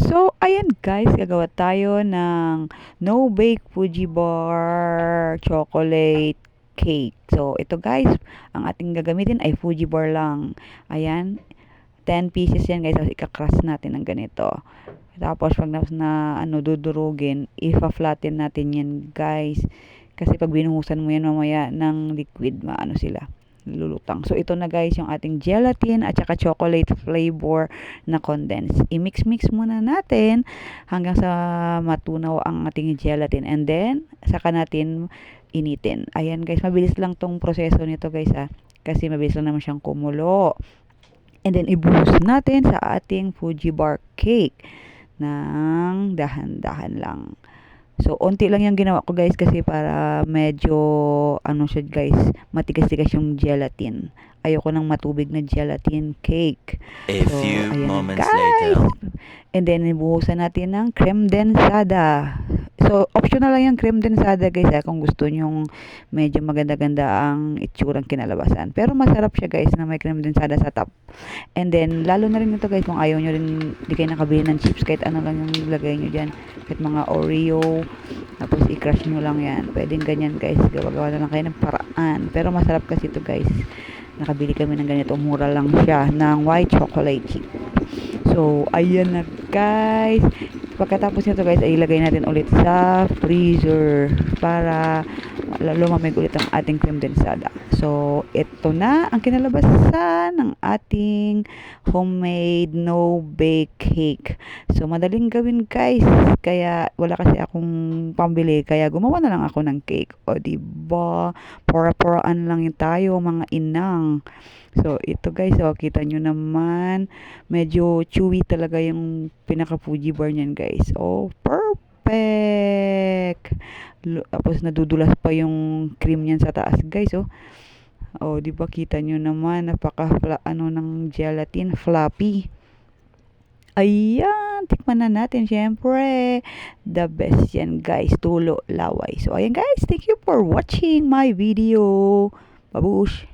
So, ayan guys, gagawa tayo ng no-bake Fuji Bar chocolate cake. So, ito guys, ang ating gagamitin ay Fuji Bar lang. Ayan, 10 pieces yan guys. Tapos ika-crush natin ng ganito. Tapos pag dudurugin, ifa-flatten natin yan guys. Kasi pag binuhusan mo yan mamaya ng liquid, maano sila, lulutang. So, ito na guys yung ating gelatin at saka chocolate flavor na condense. I-mix-mix muna natin hanggang sa matunaw ang ating gelatin. And then, saka natin initin. Ayan guys, mabilis lang tong proseso nito guys kasi mabilis lang naman siyang kumulo. And then, ibuhos natin sa ating Fuji Bar cake ng dahan-dahan lang. So, onti lang yung ginawa ko guys kasi para medyo, siya guys, matigas-tigas yung gelatin. Ayoko ng matubig na gelatin cake. A So, few ayan na moments guys. later. And then, ibuhusan natin ng creme densada. So, optional lang yung creme densada guys kung gusto nyong medyo maganda-ganda ang itsurang kinalabasan. Pero masarap siya guys na may creme densada sa top. And then, lalo na rin ito guys kung ayaw nyo rin, di kayo nakabili ng chips, kahit ano lang yung ilagay nyo dyan. Kahit mga Oreo, tapos i-crush nyo lang yan. Pwedeng ganyan guys, gawa-gawa na lang kayo ng paraan. Pero masarap kasi ito guys. Nakabili kami ng ganito, mura lang siya, ng white chocolate chip. So, ayan na guys. Pagkatapos nito guys, ay ilagay natin ulit sa freezer para lumamig ulit ang ating creme densada. So, ito na ang kinalabasan ng ating homemade no-bake cake. So, madaling gawin guys. Kaya, wala kasi akong pambili. Kaya, gumawa na lang ako ng cake. O, diba? Pora-poraan lang yun tayo, mga inang. So, ito guys, kita nyo naman. Medyo chewy talaga yung pinaka-Fuji bar niyan guys. Oh, perfect! Tapos nadudulas pa yung cream niyan sa taas guys. Oh, di ba kita nyo naman, ng gelatin, floppy. Ayan, tikman na natin syempre. The best yan guys, tulo laway. So ayan guys, thank you for watching my video. Babush!